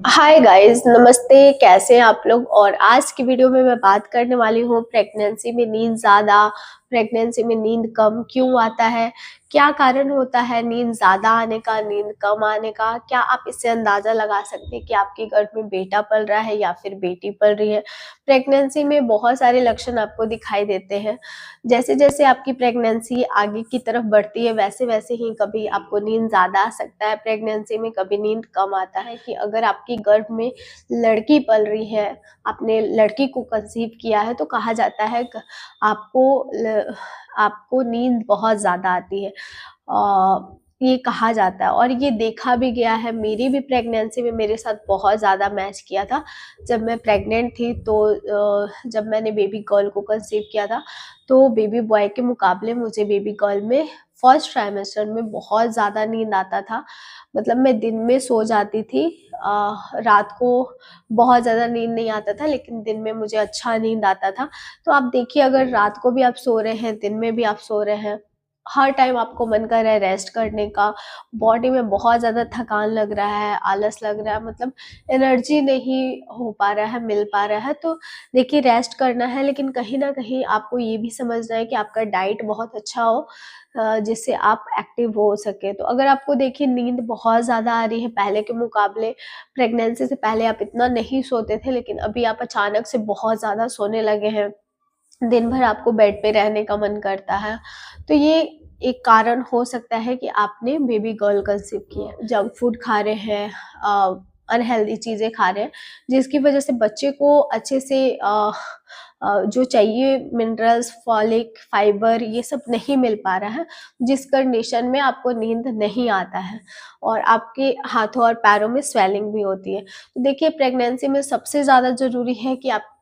Hi guys, नमस्ते। कैसे हैं आप लोग। और आज की वीडियो में मैं बात करने वाली हूँ प्रेगनेंसी में नींद ज़्यादा, प्रेगनेंसी में नींद कम क्यों आता है, क्या कारण होता है नींद ज़्यादा आने का, नींद कम आने का। क्या आप इससे अंदाज़ा लगा सकते हैं कि आपके गर्भ में बेटा पल रहा है या फिर बेटी पल रही है। प्रेगनेंसी में बहुत सारे लक्षण आपको दिखाई देते हैं। जैसे जैसे आपकी प्रेगनेंसी आगे की तरफ बढ़ती है वैसे वैसे ही कभी आपको नींद ज़्यादा आ सकता है प्रेगनेंसी में, कभी नींद कम आता है। कि अगर आपकी गर्भ में लड़की पल रही है, आपने लड़की को कंसीव किया है, तो कहा जाता है आपको आपको नींद बहुत ज़्यादा आती है। ये कहा जाता है और ये देखा भी गया है। मेरी भी प्रेगनेंसी में मेरे साथ बहुत ज़्यादा मैच किया था। जब मैं प्रेग्नेंट थी तो जब मैंने बेबी गर्ल को कंसीव किया था, तो बेबी बॉय के मुकाबले मुझे बेबी गर्ल में फर्स्ट ट्राइमेस्टर में बहुत ज़्यादा नींद आता था। मतलब मैं दिन में सो जाती थी, रात को बहुत ज़्यादा नींद नहीं आता था, लेकिन दिन में मुझे अच्छा नींद आता था। तो आप देखिए, अगर रात को भी आप सो रहे हैं, दिन में भी आप सो रहे हैं, हर टाइम आपको मन कर रहा है रेस्ट करने का, बॉडी में बहुत ज़्यादा थकान लग रहा है, आलस लग रहा है, मतलब एनर्जी नहीं हो पा रहा है, मिल पा रहा है, तो देखिए रेस्ट करना है। लेकिन कहीं न कहीं आपको ये भी समझना है कि आपका डाइट बहुत अच्छा हो, जिससे आप एक्टिव हो सकें। तो अगर आपको देखिए नींद बहुत ज़्यादा आ रही है पहले के मुकाबले, प्रेगनेंसी से पहले आप इतना नहीं सोते थे, लेकिन अभी आप अचानक से बहुत ज़्यादा सोने लगे हैं, दिन भर आपको बेड पे रहने का मन करता है, तो ये एक कारण हो सकता है कि आपने बेबी गर्ल कंसीव की है। जंक फूड खा रहे हैं, अनहेल्दी चीज़ें खा रहे हैं, जिसकी वजह से बच्चे को अच्छे से जो चाहिए मिनरल्स, फॉलिक, फाइबर, ये सब नहीं मिल पा रहा है, जिस कंडीशन में आपको नींद नहीं आता है और आपके हाथों और पैरों में स्वेलिंग भी होती है। तो देखिए, प्रेगनेंसी में सबसे ज़्यादा ज़रूरी है कि आपकी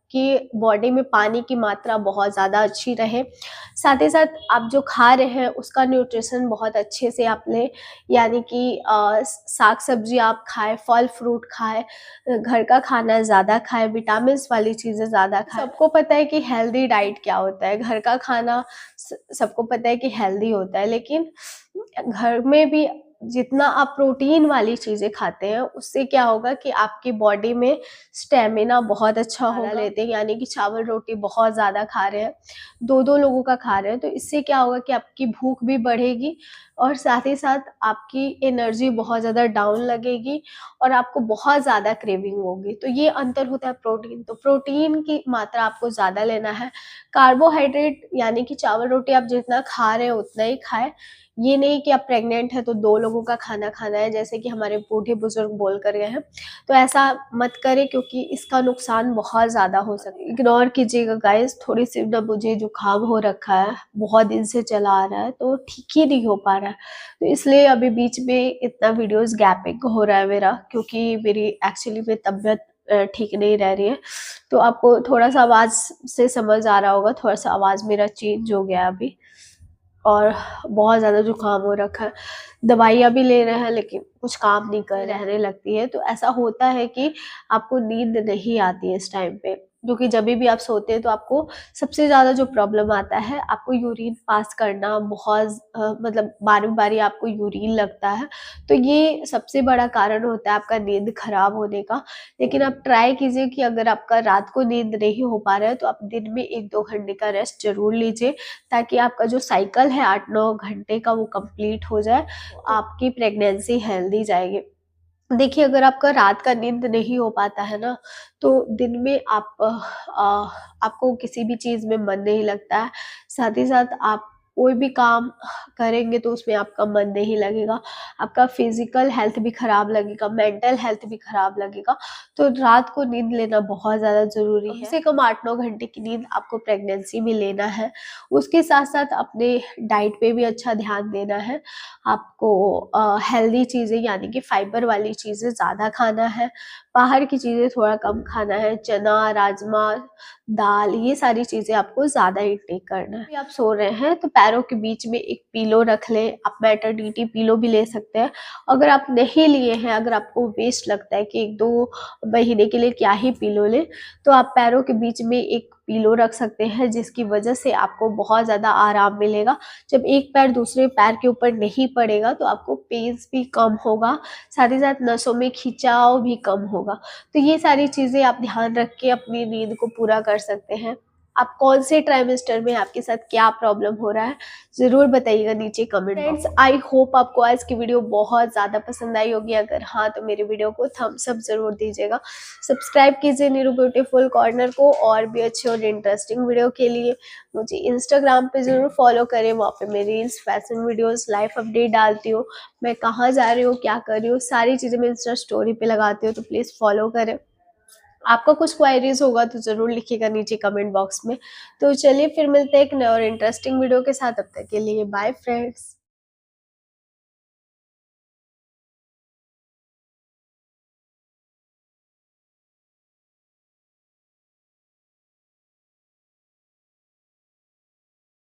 बॉडी में पानी की मात्रा बहुत ज़्यादा अच्छी रहे। साथ ही साथ आप जो खा रहे हैं उसका न्यूट्रिशन बहुत अच्छे से आप लें, यानी कि साग सब्जी आप खाएँ, फल फ्रूट खाएँ, घर का खाना ज़्यादा खाएँ, विटामिन्स वाली चीज़ें ज़्यादा खाएँ। सबको पता है कि हेल्दी डाइट क्या होता है, घर का खाना सबको पता है कि हेल्दी होता है, लेकिन घर में भी जितना आप प्रोटीन वाली चीज़ें खाते हैं, उससे क्या होगा कि आपकी बॉडी में स्टैमिना बहुत अच्छा होगा। लेते हैं, यानी कि चावल रोटी बहुत ज़्यादा खा रहे हैं, 2-2 लोगों का खा रहे हैं, तो इससे क्या होगा कि आपकी भूख भी बढ़ेगी और साथ ही साथ आपकी एनर्जी बहुत ज़्यादा डाउन लगेगी और आपको बहुत ज़्यादा क्रेविंग होगी। तो ये अंतर होता है प्रोटीन। तो प्रोटीन की मात्रा आपको ज़्यादा लेना है। कार्बोहाइड्रेट यानी कि चावल रोटी आप जितना खा रहे हैं उतना ही खाएँ। ये नहीं कि आप प्रेग्नेंट हैं तो 2 लोगों का खाना खाना है, जैसे कि हमारे बूढ़े-बुज़ुर्ग बोल कर गए हैं। तो ऐसा मत करें, क्योंकि इसका नुकसान बहुत ज़्यादा हो सकता है। इग्नोर कीजिएगा गाइज़, थोड़ी-सी ना मुझे जुकाम हो रखा है, बहुत दिन से चला आ रहा है, तो ठीक ही नहीं हो पा रहा है। तो इसलिए अभी बीच में इतना वीडियोज़ गैपिंग हो रहा है मेरा, क्योंकि मेरी एक्चुअली में तबीयत ठीक नहीं रह रही है। तो आपको थोड़ा-सा आवाज़ से समझ आ रहा होगा, थोड़ा-सा आवाज़ मेरा चेंज हो गया है अभी। और बहुत ज़्यादा जुकाम हो रखा है। दवाइयाँ भी ले रहे हैं, लेकिन कुछ काम नहीं कर रहने लगती है। तो ऐसा होता है कि आपको नींद नहीं आती है इस टाइम पे, क्योंकि जभी भी आप सोते हैं तो आपको सबसे ज़्यादा जो प्रॉब्लम आता है, आपको यूरिन पास करना बहुत मतलब बारी-बारी आपको यूरिन लगता है। तो ये सबसे बड़ा कारण होता है आपका नींद खराब होने का। लेकिन आप ट्राई कीजिए कि अगर आपका रात को नींद नहीं हो पा रहा है, तो आप दिन में 1-2 घंटे का रेस्ट ज़रूर लीजिए, ताकि आपका जो साइकिल है 8-9 घंटे का वो कंप्लीट हो जाए, आपकी प्रेगनेंसी हेल्दी जाएगी। देखिए, अगर आपका रात का नींद नहीं हो पाता है ना, तो दिन में आपको किसी भी चीज़ में मन नहीं लगता है। साथ ही साथ आप कोई भी काम करेंगे तो उसमें आपका मन नहीं लगेगा। आपका फिज़िकल हेल्थ भी खराब लगेगा, मेंटल हेल्थ भी खराब लगेगा। तो रात को नींद लेना बहुत ज़्यादा ज़रूरी है। कम से कम 8-9 घंटे की नींद आपको प्रेगनेंसी में लेना है। उसके साथ-साथ अपने डाइट पे भी अच्छा ध्यान देना है। आपको हेल्दी चीज़ें, यानी कि फाइबर वाली चीज़ें ज़्यादा खाना है, बाहर की चीज़ें थोड़ा कम खाना है। चना, राजमा, दाल, ये सारी चीज़ें आपको ज़्यादा इंटेक करना है। आप सो रहे हैं तो पैरों के बीच में एक पिलो रख लें। आप मैटरनिटी पिलो भी ले सकते हैं। अगर आप नहीं लिए हैं, अगर आपको वेस्ट लगता है कि 1-2 महीने के लिए क्या ही पिलो लें, तो आप पैरों के बीच में एक पिलो रख सकते हैं, जिसकी वजह से आपको बहुत ज़्यादा आराम मिलेगा। जब एक पैर दूसरे पैर के ऊपर नहीं पड़ेगा तो आपको पेन्स भी कम होगा, साथ ही साथ नसों में खिंचाव भी कम होगा। तो ये सारी चीज़ें आप ध्यान रख के अपनी नींद को पूरा कर सकते हैं। आप कौन से ट्राइमेस्टर में, आपके साथ क्या प्रॉब्लम हो रहा है, ज़रूर बताइएगा नीचे comment box. Friends, I hope आपको आज की वीडियो बहुत ज़्यादा पसंद आई होगी। अगर हाँ, तो मेरे वीडियो को थम्स अप ज़रूर दीजिएगा। सब्सक्राइब कीजिए नीरू ब्यूटीफुल कॉर्नर को, और भी अच्छे और इंटरेस्टिंग वीडियो के लिए मुझे इंस्टाग्राम पे ज़रूर फॉलो करें। वहाँ पे मैं reels, fashion videos, life update डालती हूँ। मैं कहाँ जा रही हूँ, क्या कर रही हूँ, सारी चीज़ें मैं इंस्टा स्टोरी पे लगाती हूँ, तो प्लीज़ फॉलो करें। आपका कुछ क्वेरीज होगा तो ज़रूर लिखिएगा नीचे कमेंट बॉक्स में। तो चलिए फिर मिलते हैं एक नए और इंटरेस्टिंग वीडियो के साथ। तब तक के लिए बाय फ्रेंड्स।